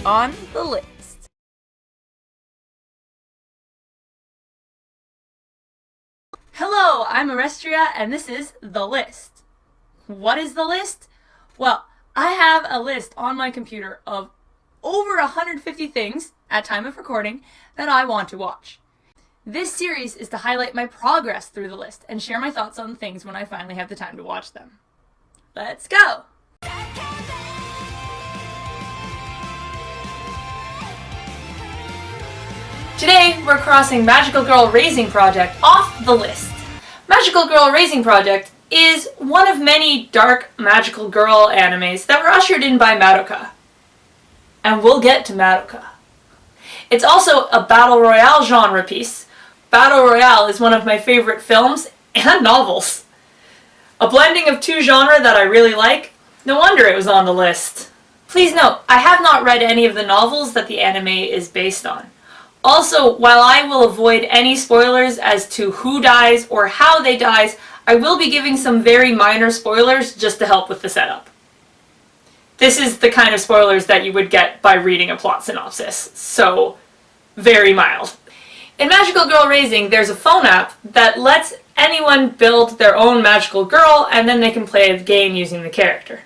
on the list. Hello, I'm Orestria, and this is The List. What is The List? Well, I have a list on my computer of over 150 things, at time of recording, that I want to watch. This series is to highlight my progress through the list and share my thoughts on things when I finally have the time to watch them. Let's go! Today, we're crossing Magical Girl Raising Project off the list. Magical Girl Raising Project is one of many dark magical girl animes that were ushered in by Madoka. And we'll get to Madoka. It's also a battle royale genre piece. Battle royale is one of my favorite films and novels. A blending of two genres that I really like. No wonder it was on the list. Please note, I have not read any of the novels that the anime is based on. Also, while I will avoid any spoilers as to who dies or how they dies, I will be giving some very minor spoilers just to help with the setup. This is the kind of spoilers that you would get by reading a plot synopsis, so very mild. In Magical Girl Raising, there's a phone app that lets anyone build their own magical girl and then they can play the game using the character.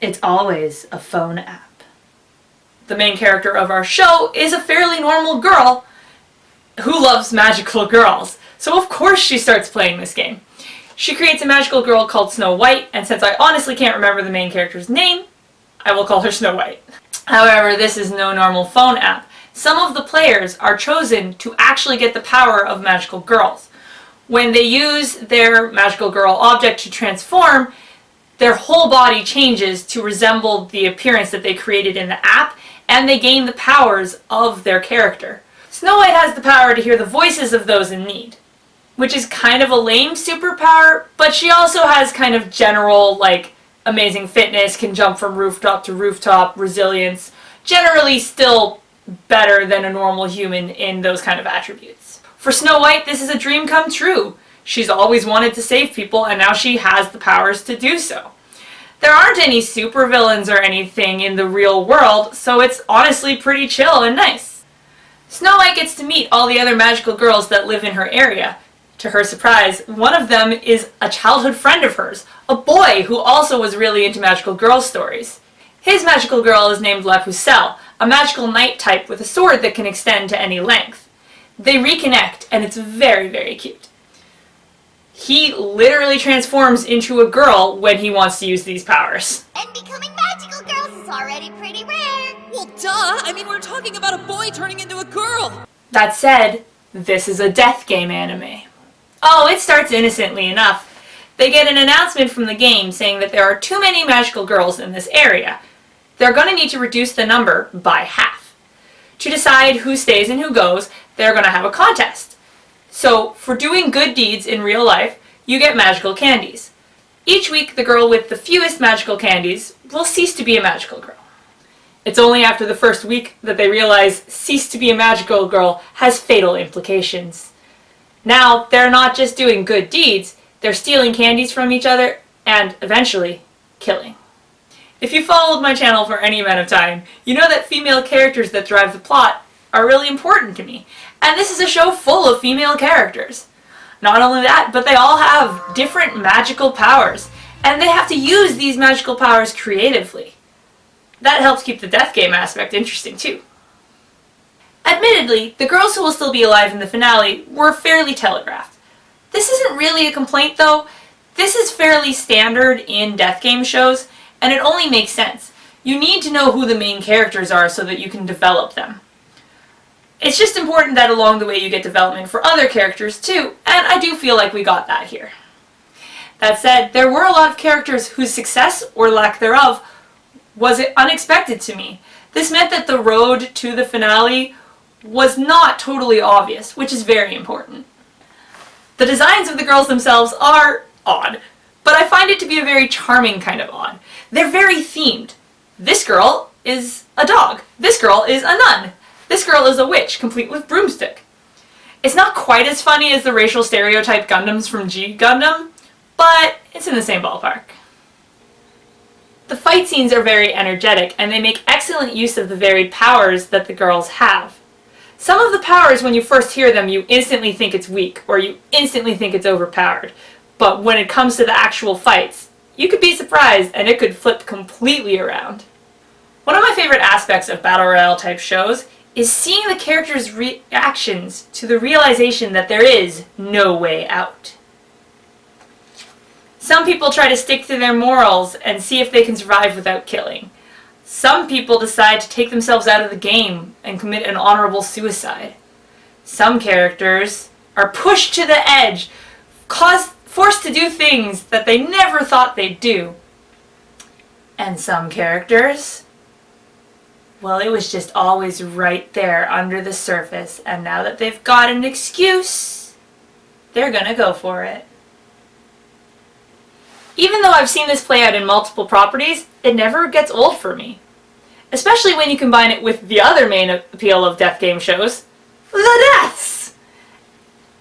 It's always a phone app. The main character of our show is a fairly normal girl who loves magical girls, so of course she starts playing this game. She creates a magical girl called Snow White, and since I honestly can't remember the main character's name, I will call her Snow White. However, this is no normal phone app. Some of the players are chosen to actually get the power of magical girls. When they use their magical girl object to transform, their whole body changes to resemble the appearance that they created in the app, and they gain the powers of their character. Snow White has the power to hear the voices of those in need, which is kind of a lame superpower, but she also has kind of general, like, amazing fitness, can jump from rooftop to rooftop, resilience, generally still better than a normal human in those kind of attributes. For Snow White, this is a dream come true. She's always wanted to save people, and now she has the powers to do so. There aren't any supervillains or anything in the real world, so it's honestly pretty chill and nice. Snow White gets to meet all the other magical girls that live in her area. To her surprise, one of them is a childhood friend of hers, a boy who also was really into magical girl stories. His magical girl is named La Pucelle, a magical knight type with a sword that can extend to any length. They reconnect, and it's very, very cute. He literally transforms into a girl when he wants to use these powers. And becoming magical girls is already pretty rare. Well, duh! I mean, we're talking about a boy turning into a girl! That said, this is a death game anime. Oh, it starts innocently enough. They get an announcement from the game saying that there are too many magical girls in this area. They're going to need to reduce the number by half. To decide who stays and who goes, they're going to have a contest. So, for doing good deeds in real life, you get magical candies. Each week, the girl with the fewest magical candies will cease to be a magical girl. It's only after the first week that they realize cease to be a magical girl has fatal implications. Now, they're not just doing good deeds, they're stealing candies from each other and, eventually, killing. If you followed my channel for any amount of time, you know that female characters that drive the plot are really important to me. And this is a show full of female characters. Not only that, but they all have different magical powers, and they have to use these magical powers creatively. That helps keep the death game aspect interesting too. Admittedly, the girls who will still be alive in the finale were fairly telegraphed. This isn't really a complaint though. This is fairly standard in death game shows, and it only makes sense. You need to know who the main characters are so that you can develop them. It's just important that along the way you get development for other characters too, and I do feel like we got that here. That said, there were a lot of characters whose success, or lack thereof, was unexpected to me. This meant that the road to the finale was not totally obvious, which is very important. The designs of the girls themselves are odd, but I find it to be a very charming kind of odd. They're very themed. This girl is a dog. This girl is a nun. This girl is a witch, complete with broomstick. It's not quite as funny as the racial stereotype Gundams from G Gundam, but it's in the same ballpark. The fight scenes are very energetic, and they make excellent use of the varied powers that the girls have. Some of the powers, when you first hear them, you instantly think it's weak, or you instantly think it's overpowered. But when it comes to the actual fights, you could be surprised, and it could flip completely around. One of my favorite aspects of Battle Royale type shows is seeing the characters' reactions to the realization that there is no way out. Some people try to stick to their morals and see if they can survive without killing. Some people decide to take themselves out of the game and commit an honorable suicide. Some characters are pushed to the edge, forced to do things that they never thought they'd do. And some characters, well, it was just always right there under the surface, and now that they've got an excuse, they're gonna go for it. Even though I've seen this play out in multiple properties, it never gets old for me. Especially when you combine it with the other main appeal of death game shows, the deaths!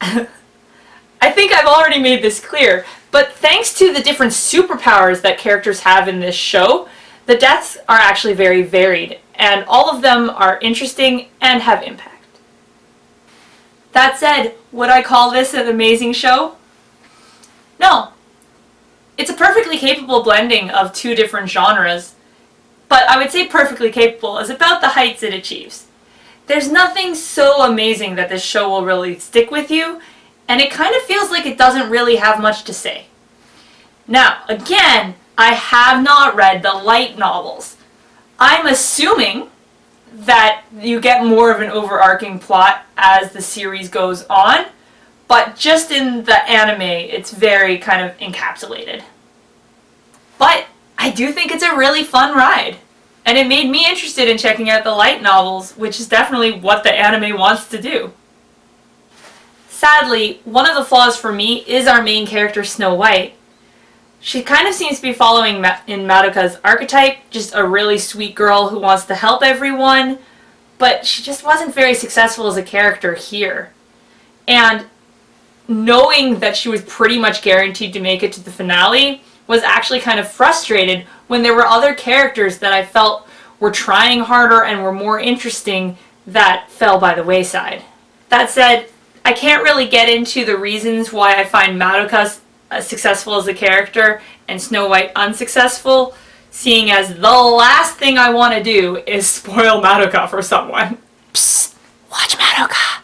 I think I've already made this clear, but thanks to the different superpowers that characters have in this show, the deaths are actually very varied, and all of them are interesting and have impact. That said, would I call this an amazing show? No. It's a perfectly capable blending of two different genres, but I would say perfectly capable is about the heights it achieves. There's nothing so amazing that this show will really stick with you, and it kind of feels like it doesn't really have much to say. Now, again, I have not read the light novels. I'm assuming that you get more of an overarching plot as the series goes on, but just in the anime, it's very kind of encapsulated. But I do think it's a really fun ride, and it made me interested in checking out the light novels, which is definitely what the anime wants to do. Sadly, one of the flaws for me is our main character, Snow White. She kind of seems to be following in Madoka's archetype, just a really sweet girl who wants to help everyone, but she just wasn't very successful as a character here. And knowing that she was pretty much guaranteed to make it to the finale was actually kind of frustrated when there were other characters that I felt were trying harder and were more interesting that fell by the wayside. That said, I can't really get into the reasons why I find Madoka successful as a character and Snow White unsuccessful, seeing as the last thing I want to do is spoil Madoka for someone. Psst, watch Madoka.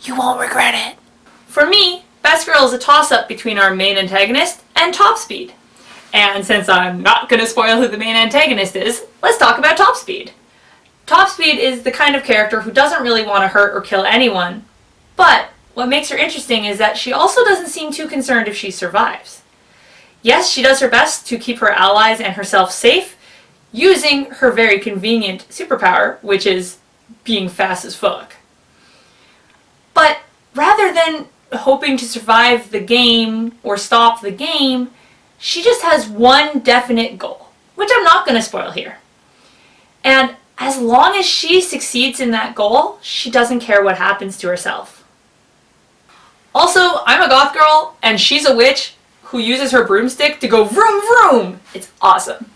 You won't regret it. For me, Best Girl is a toss-up between our main antagonist and Top Speed. And since I'm not going to spoil who the main antagonist is, let's talk about Top Speed. Top Speed is the kind of character who doesn't really want to hurt or kill anyone, but what makes her interesting is that she also doesn't seem too concerned if she survives. Yes, she does her best to keep her allies and herself safe, using her very convenient superpower, which is being fast as fuck. But rather than hoping to survive the game or stop the game, she just has one definite goal, which I'm not going to spoil here. And as long as she succeeds in that goal, she doesn't care what happens to herself. Also, I'm a goth girl, and she's a witch who uses her broomstick to go vroom vroom. It's awesome.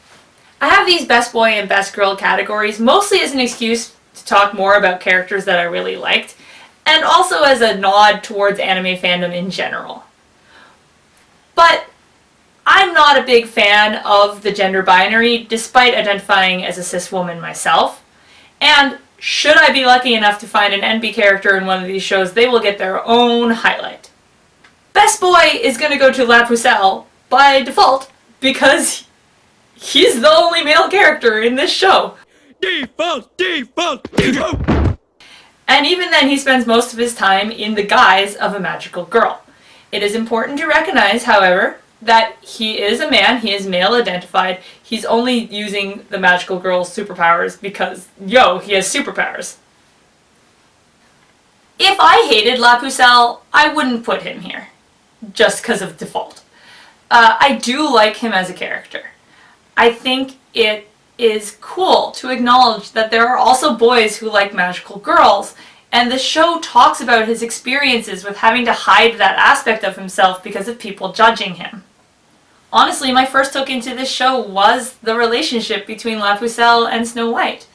I have these best boy and best girl categories mostly as an excuse to talk more about characters that I really liked, and also as a nod towards anime fandom in general. But I'm not a big fan of the gender binary, despite identifying as a cis woman myself, and should I be lucky enough to find an NB character in one of these shows, they will get their own highlight. Best boy is going to go to La Pucelle by default, because he's the only male character in this show. Default, default, default! And even then he spends most of his time in the guise of a magical girl. It is important to recognize, however, that he is a man, he is male identified, he's only using the magical girl's superpowers because, yo, he has superpowers. If I hated La Pucelle, I wouldn't put him here, just because of default. I do like him as a character. I think it is cool to acknowledge that there are also boys who like magical girls, and the show talks about his experiences with having to hide that aspect of himself because of people judging him. Honestly, my first hook into this show was the relationship between La Pucelle and Snow White.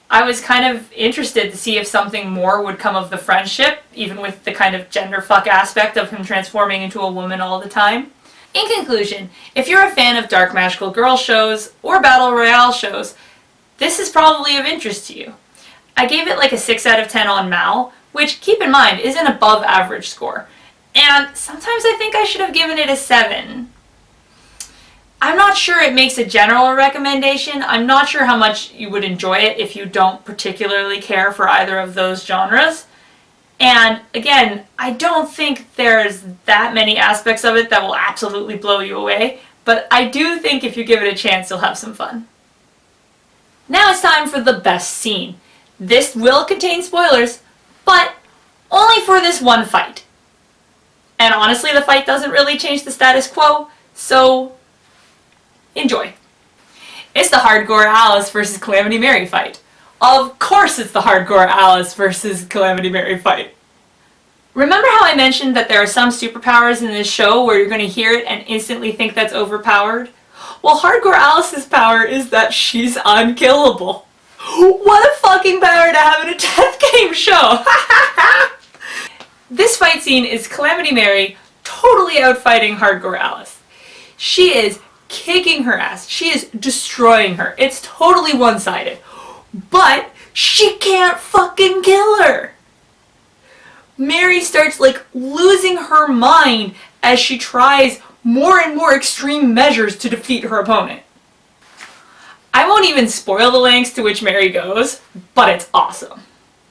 I was kind of interested to see if something more would come of the friendship, even with the kind of genderfuck aspect of him transforming into a woman all the time. In conclusion, if you're a fan of dark magical girl shows or battle royale shows, this is probably of interest to you. I gave it like a 6 out of 10 on Mal, which, keep in mind, is an above average score. And sometimes I think I should have given it a 7. I'm not sure it makes a general recommendation. I'm not sure how much you would enjoy it if you don't particularly care for either of those genres. And again, I don't think there's that many aspects of it that will absolutely blow you away, but I do think if you give it a chance, you'll have some fun. Now it's time for the best scene. This will contain spoilers, but only for this one fight. And honestly, the fight doesn't really change the status quo, so enjoy. It's the Hardcore Alice versus Calamity Mary fight. Of course it's the Hardcore Alice versus Calamity Mary fight. Remember how I mentioned that there are some superpowers in this show where you're going to hear it and instantly think that's overpowered? Well, Hardcore Alice's power is that she's unkillable. What a fucking power to have in a death game show! This fight scene is Calamity Mary totally outfighting Hardcore Alice. She is kicking her ass. She is destroying her. It's totally one-sided. But she can't fucking kill her. Mary starts like losing her mind as she tries more and more extreme measures to defeat her opponent. I won't even spoil the lengths to which Mary goes, but it's awesome.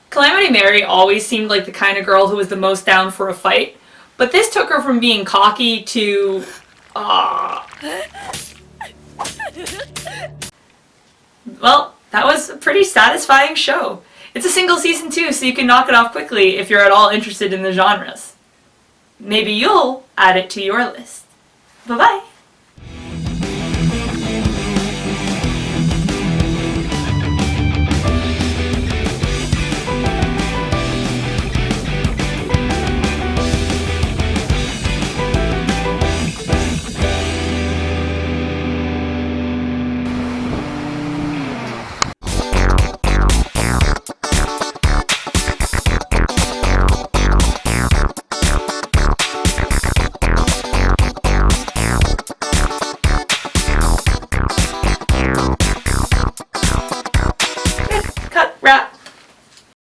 Calamity Mary always seemed like the kind of girl who was the most down for a fight, but this took her from being cocky to well, that was a pretty satisfying show. It's a single season too, so you can knock it off quickly if you're at all interested in the genres. Maybe you'll add it to your list. Bye-bye!